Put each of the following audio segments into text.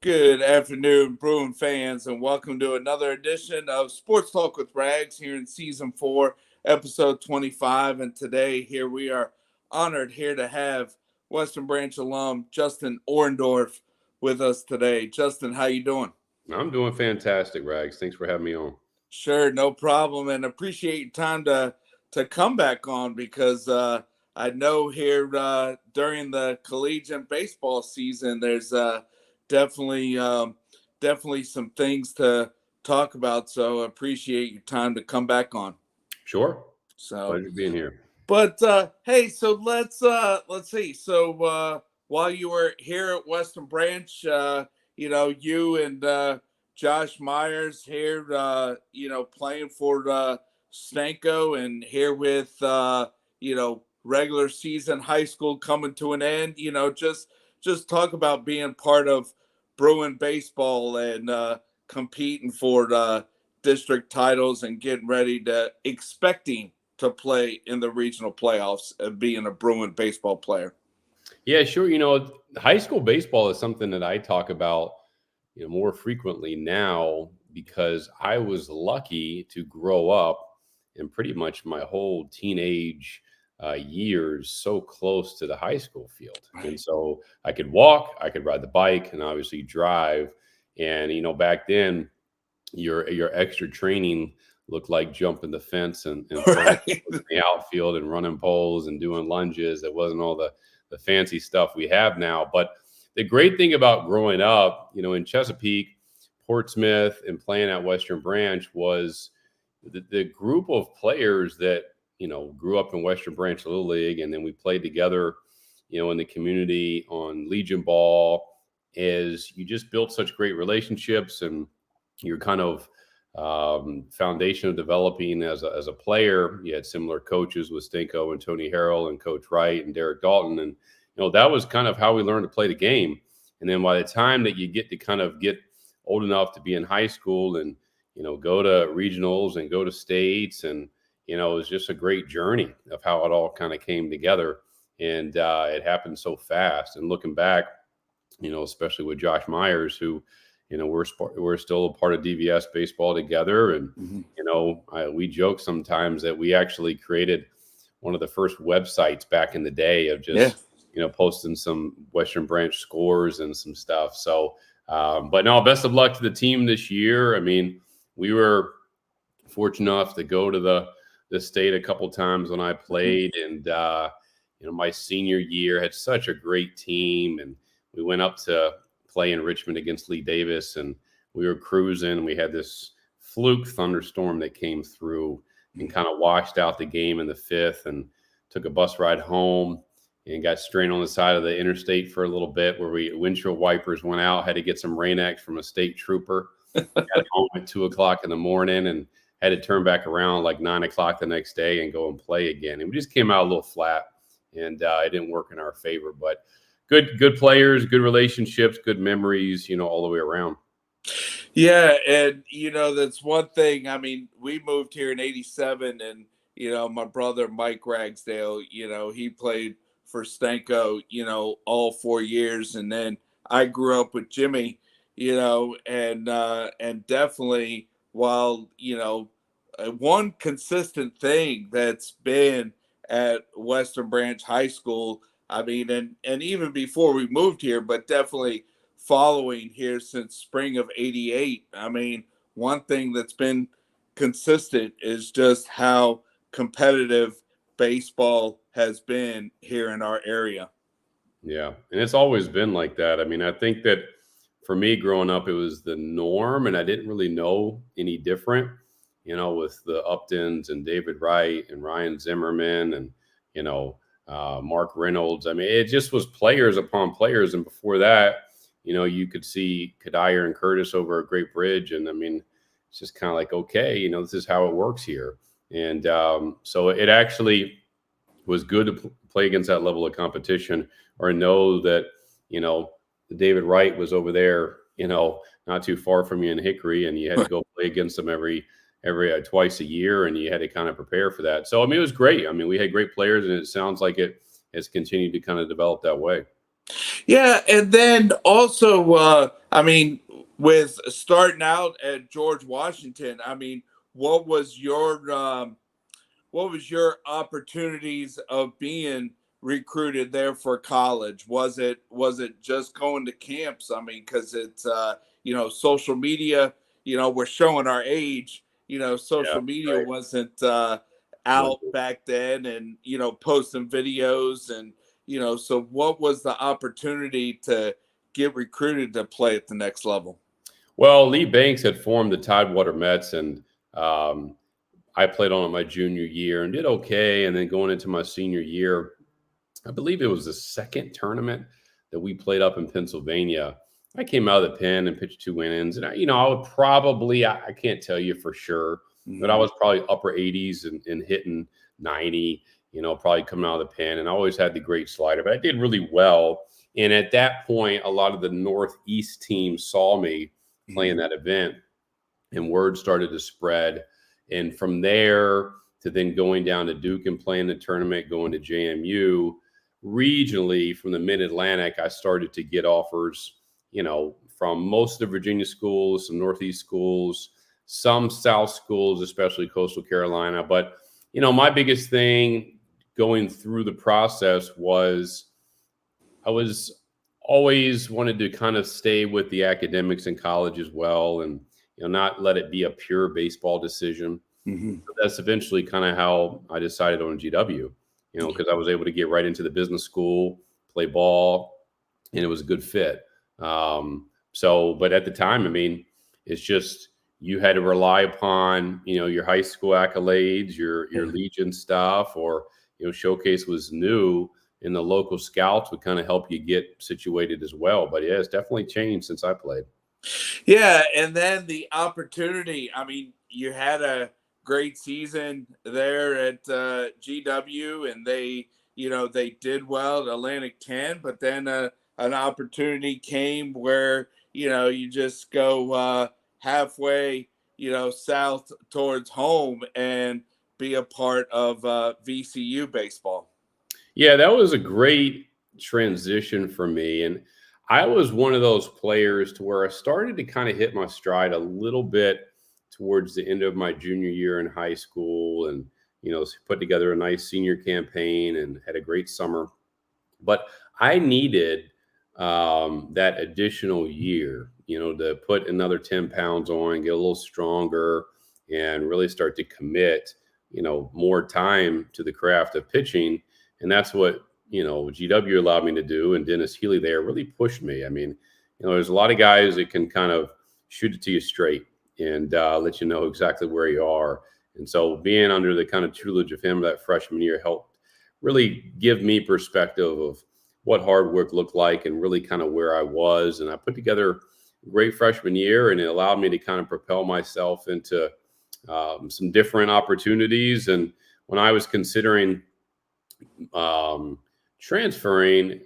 Good afternoon, Bruin fans, and welcome to another edition of Sports Talk with Rags here in Season 4, Episode 25. And today, here we are honored here to have Western Branch alum Justin Orenduff with us today. Justin, how you doing? I'm doing fantastic, Rags. Thanks for having me on. Sure, no problem, and appreciate your time to come back on because I know here during the collegiate baseball season, there's definitely definitely some things to talk about. So appreciate your time to come back on. Sure. So, Pleasure being here. but hey, so let's see. So while you were here at Western Branch, you and Josh Myers here, playing for Stanko, and here with regular season high school coming to an end. Just talk about being part of Bruin baseball and competing for district titles and getting ready to expecting to play in the regional playoffs and being a Bruin baseball player. Yeah, sure. High school baseball is something that I talk about, more frequently now because I was lucky to grow up in pretty much my whole teenage years so close to the high school field. Right. And so I could walk, I could ride the bike, and obviously drive. And, back then, your extra training looked like jumping the fence and Right. in the outfield and running poles and doing lunges. It wasn't all the fancy stuff we have now. But the great thing about growing up, in Chesapeake, Portsmouth, and playing at Western Branch was the group of players that, grew up in Western Branch Little League. And then we played together, in the community on Legion Ball, is you just built such great relationships, and your kind of foundation of developing as a player. You had similar coaches with Stanko and Tony Harrell and Coach Wright and Derek Dalton. And, that was kind of how we learned to play the game. And then by the time that you get to kind of get old enough to be in high school and, go to regionals and go to states, and, it was just a great journey of how it all kind of came together. And it happened so fast. And looking back, especially with Josh Myers, who, we're still a part of DVS baseball together. And, we joke sometimes that we actually created one of the first websites back in the day of just, posting some Western Branch scores and some stuff. So, but no, best of luck to the team this year. I mean, we were fortunate enough to go to the state a couple times when I played. And, my senior year had such a great team, and we went up to play in Richmond against Lee Davis, and we were cruising. We had this fluke thunderstorm that came through and kind of washed out the game in the fifth, and took a bus ride home and got stranded on the side of the interstate for a little bit, where windshield wipers went out, had to get some Rain-X from a state trooper, got home at 2:00 in the morning, and had to turn back around like 9:00 the next day and go and play again. And we just came out a little flat, and it didn't work in our favor. But good players, good relationships, good memories, all the way around. Yeah, and that's one thing. I mean, we moved here in '87, and my brother Mike Ragsdale, he played for Stanko, all 4 years, and then I grew up with Jimmy, and definitely while one consistent thing that's been at Western Branch High School. I mean, and even before we moved here, but definitely following here since spring of '88. I mean, one thing that's been consistent is just how competitive baseball has been here in our area. Yeah. And it's always been like that. I mean, I think that for me growing up, it was the norm, and I didn't really know any different, with the Uptons and David Wright and Ryan Zimmerman and, Mark Reynolds. I mean, it just was players upon players. And before that, you could see Kadier and Curtis over a Great Bridge. And I mean, it's just kind of like, okay, this is how it works here. And so it actually was good to play against that level of competition, or know that, David Wright was over there, not too far from you in Hickory, and you had to go play against them every twice a year, and you had to kind of prepare for that. So, I mean, it was great. I mean, we had great players, and it sounds like it has continued to kind of develop that way. Yeah, and then also, I mean, with starting out at George Washington, I mean, what was your what was your opportunities of being recruited there for college? Was it just going to camps? I mean, because it's social media. We're showing our age. Yeah, Social media right. wasn't One- out back then, and posting videos and So what was the opportunity to get recruited to play at the next level? Well, Lee Banks had formed the Tidewater Mets, and um, I played on it my junior year and did okay. And then going into my senior year, I believe it was the second tournament that we played up in Pennsylvania. I came out of the pen and pitched 2 innings, and I would probably I can't tell you for sure, but I Mhm. was probably upper 80s and hitting 90. Probably coming out of the pen, and I always had the great slider, but I did really well. And at that point, a lot of the Northeast teams saw me playing Mhm. that event, and word started to spread. And from there to then going down to Duke and playing the tournament, going to JMU regionally from the Mid Atlantic, I started to get offers, from most of the Virginia schools, some Northeast schools, some South schools, especially Coastal Carolina. But, my biggest thing going through the process was I was always wanted to kind of stay with the academics in college as well, and not let it be a pure baseball decision. Mhm. So that's eventually kind of how I decided on GW. Because I was able to get right into the business school, play ball, and it was a good fit. But at the time, I mean, it's just you had to rely upon your high school accolades, your Legion stuff, or Showcase was new, and the local scouts would kind of help you get situated as well. But yeah, it's definitely changed since I played. Yeah, and then the opportunity. I mean, you had a great season there at GW, and they did well at Atlantic 10. But then an opportunity came where you just go halfway, south towards home and be a part of VCU baseball. Yeah, that was a great transition for me. And I was one of those players to where I started to kind of hit my stride a little bit towards the end of my junior year in high school, and, put together a nice senior campaign and had a great summer. But I needed that additional year, to put another 10 pounds on, get a little stronger, and really start to commit, more time to the craft of pitching. And that's what, GW allowed me to do. And Dennis Healy there really pushed me. I mean, there's a lot of guys that can kind of shoot it to you straight and let you know exactly where you are. And so being under the kind of tutelage of him that freshman year helped really give me perspective of what hard work looked like and really kind of where I was. And I put together a great freshman year, and it allowed me to kind of propel myself into some different opportunities. And when I was considering um, transferring,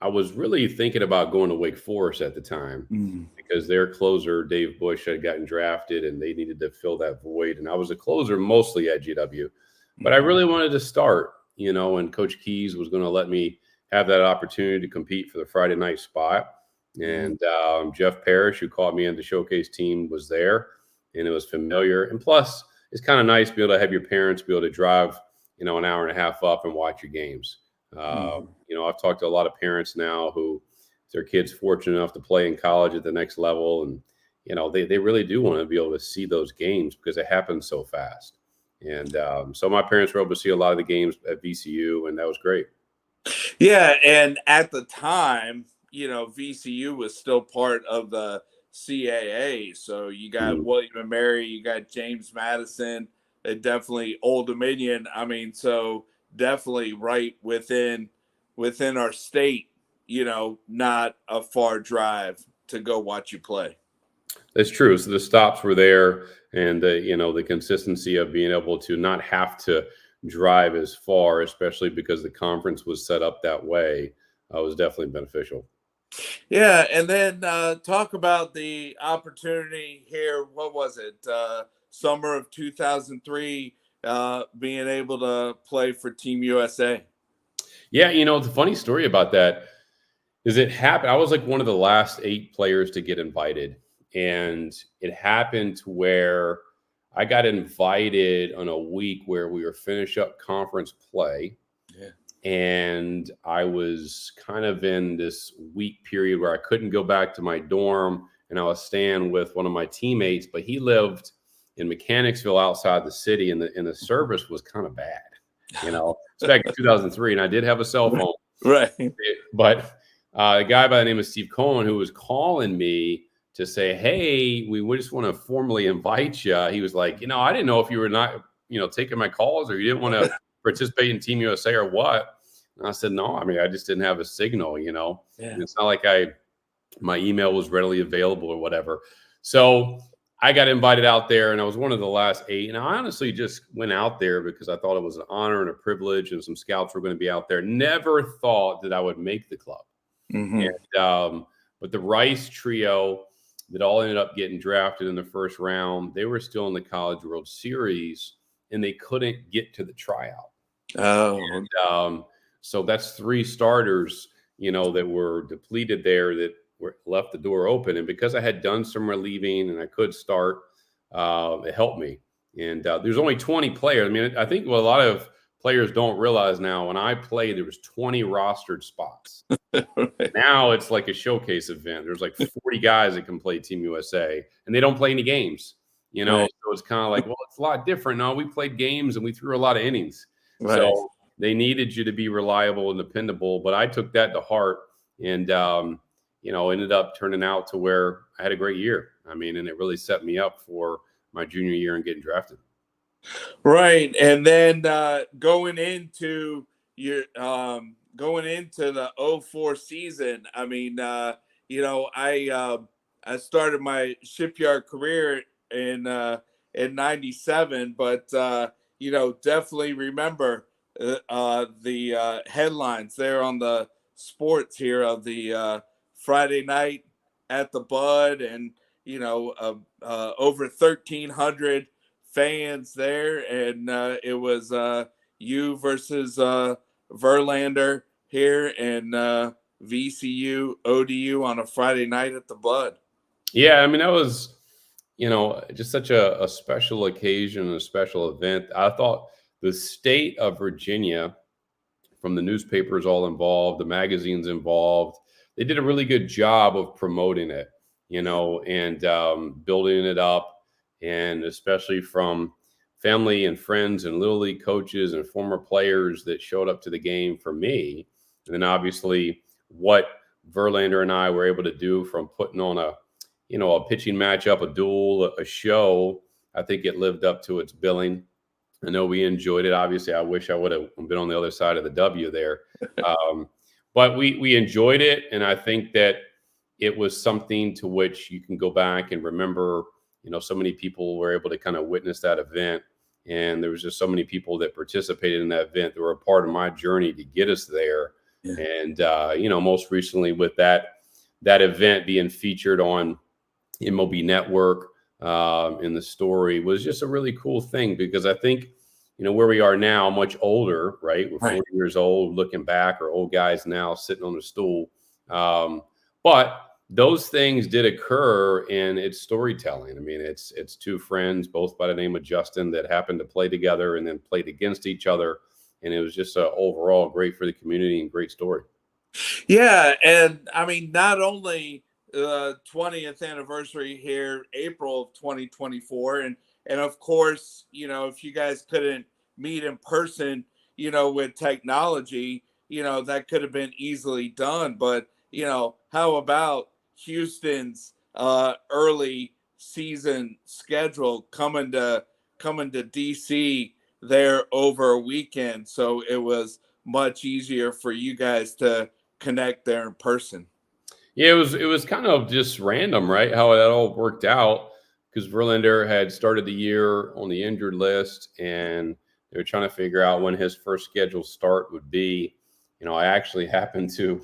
I was really thinking about going to Wake Forest at the time Mhm. because their closer, Dave Bush, had gotten drafted and they needed to fill that void. And I was a closer mostly at GW, but I Mhm. really wanted to start, and Coach Keys was going to let me have that opportunity to compete for the Friday night spot. Mhm. And Jeff Parrish, who called me in the showcase team, was there, and it was familiar. And plus, it's kind of nice to be able to have your parents be able to drive, an hour and a half up and watch your games. Mhm. I've talked to a lot of parents now who their kids fortunate enough to play in college at the next level, and they really do want to be able to see those games because it happens so fast. And so my parents were able to see a lot of the games at VCU, and that was great. Yeah, and at the time, VCU was still part of the CAA. So you got Mhm. William and Mary, you got James Madison, and definitely Old Dominion. I mean, so definitely right within our state. Not a far drive to go watch you play. That's true. So the stops were there, and the consistency of being able to not have to drive as far, especially because the conference was set up that way, was definitely beneficial. Yeah, and then talk about the opportunity here. What was it? Summer of 2003, being able to play for Team USA. Yeah, the funny story about that Because it happened. I was like one of the last 8 players to get invited. And it happened to where I got invited on a week where we were finish up conference play. Yeah. And I was kind of in this week period where I couldn't go back to my dorm, and I was staying with one of my teammates, but he lived in Mechanicsville outside the city, and the service was kind of bad. It's back in 2003, and I did have a cell phone. Right. But a guy by the name of Steve Cohen, who was calling me to say, hey, we just want to formally invite you. He was like, I didn't know if you were not, taking my calls, or you didn't want to participate in Team USA or what. And I said, no, I mean, I just didn't have a signal, Yeah. It's not like my email was readily available or whatever. So I got invited out there, and I was one of the last 8. And I honestly just went out there because I thought it was an honor and a privilege, and some scouts were going to be out there. Never thought that I would make the club. Mm-hmm. And, but the Rice trio that all ended up getting drafted in the first round, they were still in the College World Series, and they couldn't get to the tryout. Oh. And, so that's 3 starters, that were depleted there, that left the door open. And because I had done some relieving and I could start, it helped me. And there's only 20 players. I mean, I think what a lot of players don't realize now, when I played, there was 20 rostered spots. Right. Now it's like a showcase event. There's like 40 guys that can play Team USA, and they don't play any games, Right. So it's kind of like, well, it's a lot different. No, we played games and we threw a lot of innings. Right. So they needed you to be reliable and dependable. But I took that to heart, and ended up turning out to where I had a great year. I mean, and it really set me up for my junior year and getting drafted. Right. And then going into the 04 season, I mean, I started my shipyard career in '97, but definitely remember the headlines there on the sports here of the Friday night at the Bud, and over 1,300 fans there, and it was you versus Verlander here, and VCU ODU on a Friday night at the Bud. Yeah, I mean, that was just such a special occasion, a special event. I thought the state of Virginia, from the newspapers all involved, the magazines involved, they did a really good job of promoting it, and building it up, and especially from family and friends and Little League coaches and former players that showed up to the game for me. And then obviously what Verlander and I were able to do, from putting on a pitching matchup, a duel, a show. I think it lived up to its billing. I know we enjoyed it. Obviously, I wish I would have been on the other side of the W there. But we enjoyed it. And I think that it was something to which you can go back and remember, so many people were able to kind of witness that event. And there was just so many people that participated in that event that were a part of my journey to get us there. Yeah. And, most recently with that event being featured on MLB Network, in the story, was just a really cool thing, because I think, where we are now, much older, right? We're 40 years old, looking back, or old guys now sitting on a stool. But those things did occur in its storytelling. I mean, it's 2 friends, both by the name of Justin, that happened to play together and then played against each other. And it was just overall great for the community and great story. Yeah. And I mean, not only the 20th anniversary here, April of 2024. And of course, if you guys couldn't meet in person, with technology, that could have been easily done. But, how about Houston's early season schedule coming to DC there over a weekend? So it was much easier for you guys to connect there in person. Yeah, it was kind of just random, right? How that all worked out, because Verlander had started the year on the injured list, and they were trying to figure out when his first scheduled start would be. I actually happened to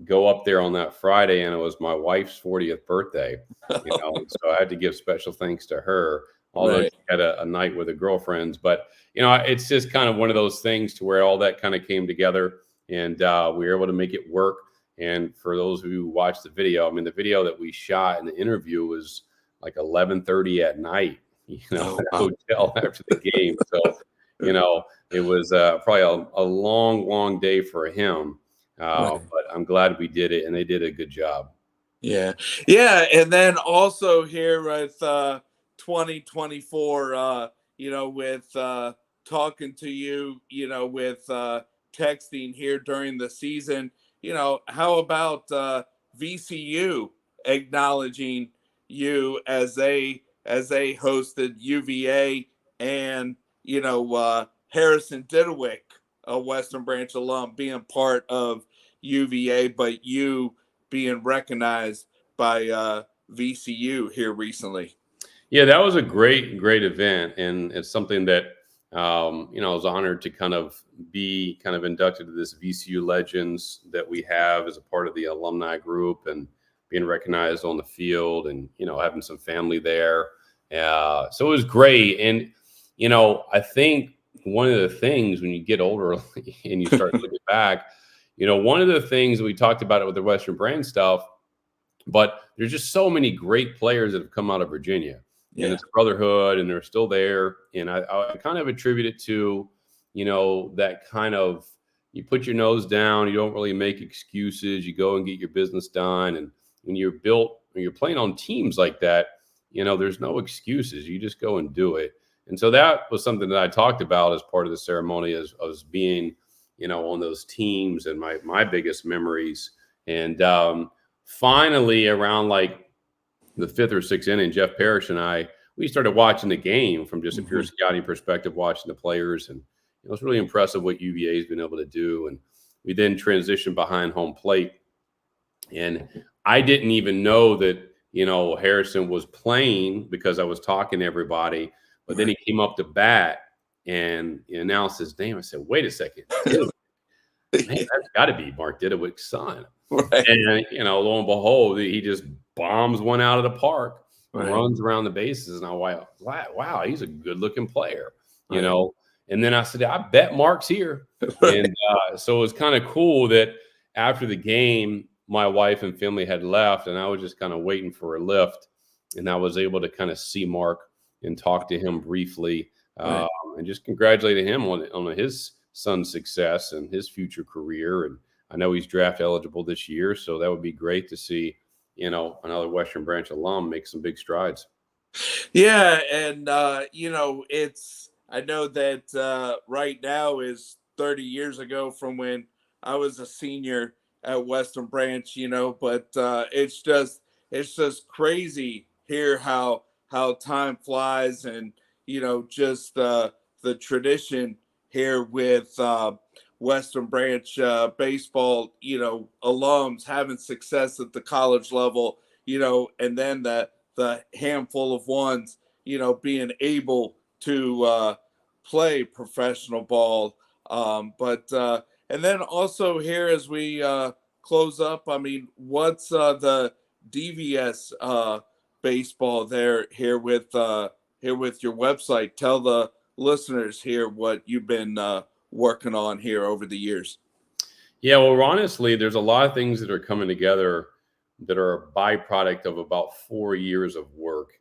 go up there on that Friday, and it was my wife's 40th birthday. So I had to give special thanks to her, although she had a night with her girlfriends. But it's just kind of one of those things to where all that kind of came together, and we were able to make it work. And for those who watched the video, I mean, the video that we shot in the interview was like 11:30 at night, at Oh, a wow. hotel after the game. So, it was probably a long, long day for him. Right. But I'm glad we did it, and they did a good job. Yeah. Yeah. And then also here with 2024, with talking to you, with texting here during the season, how about VCU acknowledging you as they hosted UVA and Harrison Didewick, a Western Branch alum, being part of UVA, but you being recognized by VCU here recently. Yeah, that was a great, great event, and it's something that I was honored to kind of be kind of inducted to this VCU Legends that we have as a part of the alumni group, and being recognized on the field, and having some family there. So it was great, and I think one of the things when you get older and you start looking back, one of the things that we talked about it with the Western Brand stuff, but there's just so many great players that have come out of Virginia, and Yeah. it's a brotherhood, and they're still there. And I kind of attribute it to, that kind of, you put your nose down, you don't really make excuses, you go and get your business done. And when you're playing on teams like that, there's no excuses. You just go and do it. And so that was something that I talked about as part of the ceremony, as being, on those teams, and my biggest memories. And finally, around like the fifth or sixth inning, Jeff Parrish and we started watching the game from just a pure Mhm. scouting perspective, watching the players. And it was really impressive what UVA has been able to do. And we then transitioned behind home plate. And I didn't even know that, Harrison was playing, because I was talking to everybody. But then Right. he came up to bat and he announced his name. I said, wait a second, Didewick. Man, that's got to be Mark Didewick's son. Right. And, lo and behold, he just bombs one out of the park, Right. runs around the bases. And I went, wow, he's a good looking player, you Right. know. And then I said, I bet Mark's here. And so it was kind of cool that after the game, my wife and family had left, and I was just kind of waiting for a lift. And I was able to kind of see Mark and talk to him briefly, Right. and just congratulate him on his son's success and his future career. And I know he's draft eligible this year, so that would be great to see, another Western Branch alum make some big strides. Yeah, and I know that right now is 30 years ago from when I was a senior at Western Branch, but it's just crazy here how time flies, and just the tradition here with Western Branch baseball, alums having success at the college level, and then the handful of ones, being able to play professional ball. But and then also here as we close up, I mean, what's the DVS baseball there here with your website? Tell the listeners here what you've been working on here over the years. Yeah, well, honestly, there's a lot of things that are coming together that are a byproduct of about 4 years of work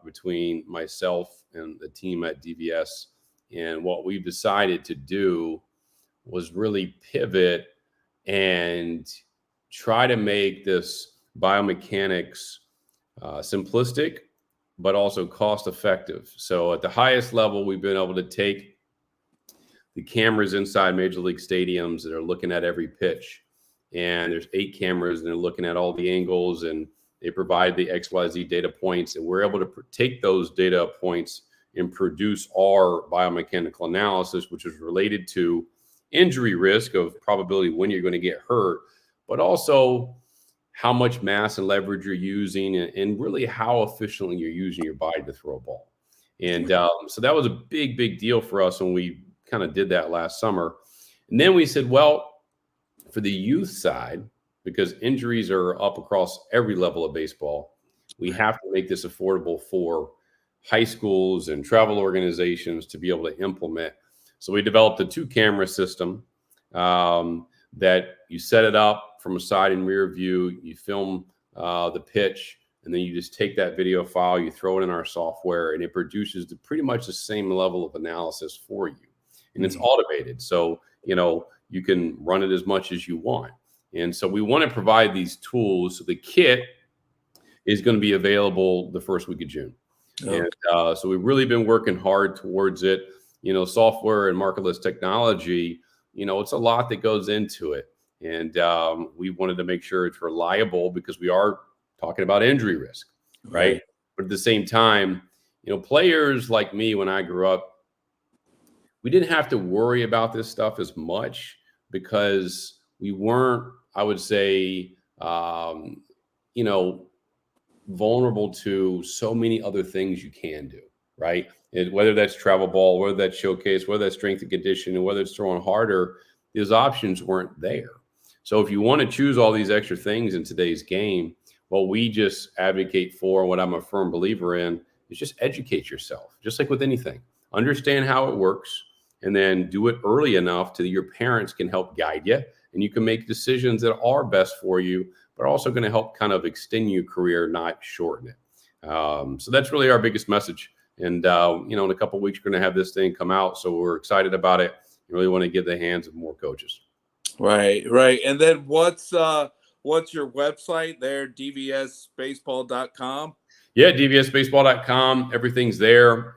between myself and the team at DVS. And what we've decided to do was really pivot and try to make this biomechanics simplistic, but also cost effective. So at the highest level, we've been able to take the cameras inside major league stadiums that are looking at every pitch. And there's 8 cameras, and they're looking at all the angles, and they provide the XYZ data points. And we're able to take those data points and produce our biomechanical analysis, which is related to injury risk of probability when you're going to get hurt, but also how much mass and leverage you're using, and really how efficiently you're using your body to throw a ball. And so that was a big, big deal for us when we kind of did that last summer. And then we said, well, for the youth side, because injuries are up across every level of baseball, we have to make this affordable for high schools and travel organizations to be able to implement. So we developed a 2-camera system that you set it up from a side and rear view. You film the pitch, and then you just take that video file, you throw it in our software, and it produces pretty much the same level of analysis for you. And it's automated. So, you can run it as much as you want. And so we want to provide these tools. So the kit is going to be available the first week of June. Okay. And so we've really been working hard towards it. Software and marketless technology, it's a lot that goes into it. And we wanted to make sure it's reliable because we are talking about injury risk, right? But at the same time, players like me, when I grew up, we didn't have to worry about this stuff as much because we weren't, I would say, vulnerable to so many other things you can do, right? Whether that's travel ball, whether that's showcase, whether that's strength and conditioning, whether it's throwing harder, those options weren't there. So if you want to choose all these extra things in today's game, what we just advocate for, what I'm a firm believer in, is just educate yourself, just like with anything. Understand how it works, and then do it early enough to that your parents can help guide you, and you can make decisions that are best for you, but also going to help kind of extend your career, not shorten it. So that's really our biggest message. And, in a couple of weeks, we're going to have this thing come out. So we're excited about it. We really want to get the hands of more coaches. Right. And then what's your website there? dvsbaseball.com. Yeah, dvsbaseball.com. Everything's there.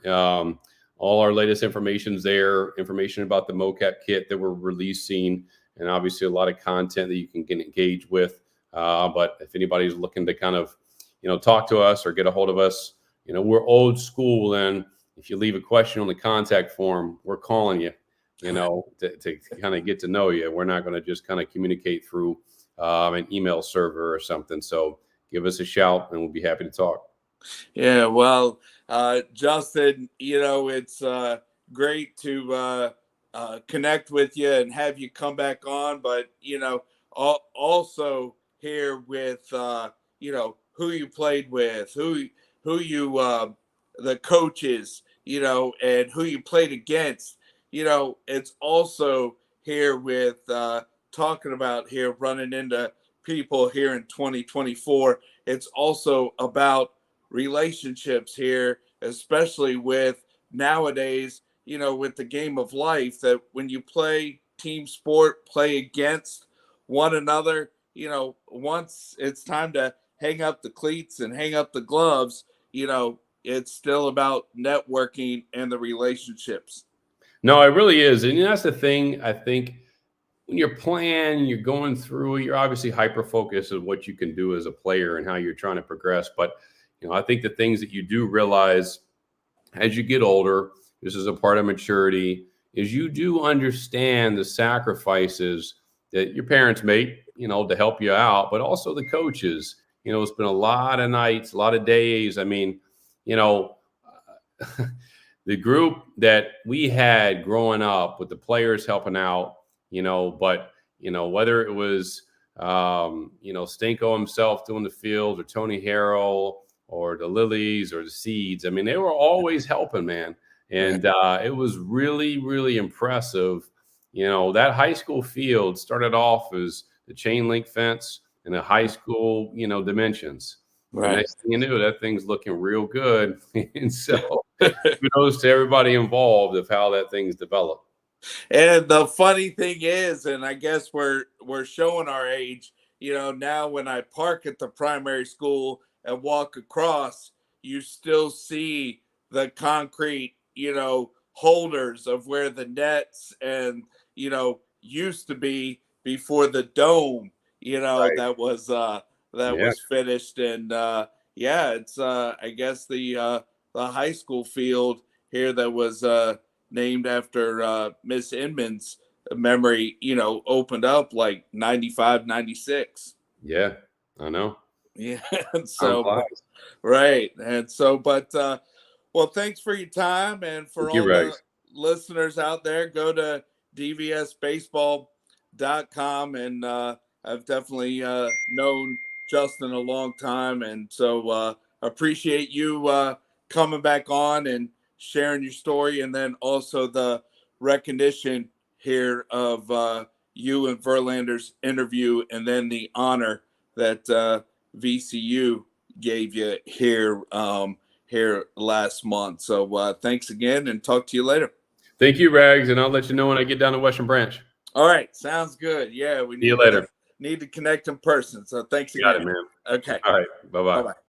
All our latest information's there. Information about the mocap kit that we're releasing, and obviously a lot of content that you can get engaged with. But if anybody's looking to kind of, talk to us or get a hold of us, we're old school. And if you leave a question on the contact form, we're calling you, to kind of get to know you. We're not going to just kind of communicate through an email server or something. So give us a shout and we'll be happy to talk. Yeah, well, Justin, it's great to connect with you and have you come back on, but also here with who you played with, who you the coaches, and who you played against. It's also here with talking about here running into people here in 2024. It's also about relationships here, especially with nowadays, with the game of life, that when you play team sport, play against one another, once it's time to hang up the cleats and hang up the gloves, it's still about networking and the relationships. No, it really is. And that's the thing. I think when you're playing, you're going through, you're obviously hyper-focused on what you can do as a player and how you're trying to progress. But I think the things that you do realize as you get older, this is a part of maturity, is you do understand the sacrifices that your parents made, to help you out, but also the coaches. It's been a lot of nights, a lot of days. I mean, the group that we had growing up with the players helping out, but, whether it was, Stinko himself doing the field, or Tony Harrell, or the Lilies, or the Seeds. I mean, they were always helping, man. And it was really, really impressive. That high school field started off as the chain link fence and the high school, dimensions. Right. The next thing you knew, that thing's looking real good. And so kudos to everybody involved of how that thing's developed. And the funny thing is, and I guess we're showing our age, now when I park at the primary school and walk across, you still see the concrete, holders of where the nets and, used to be before the dome, right. That was finished. And it's I guess the high school field here that was named after Miss Inman's memory, opened up like 95, 96. Yeah, I know. Yeah. So, right. And so, but, well, thanks for your time. And for all the listeners out there, go to dvsbaseball.com. And I've definitely known Justin a long time. And so appreciate you coming back on and sharing your story. And then also the recognition here of, you and Verlander's interview, and then the honor that VCU gave you here here last month. So thanks again, and talk to you later. Thank you, Rags, and I'll let you know when I get down to Western Branch. All right, sounds good. Yeah, we See you later. need to connect in person. So thanks Got again. it, man. Okay. All right. Bye-bye. Bye-bye.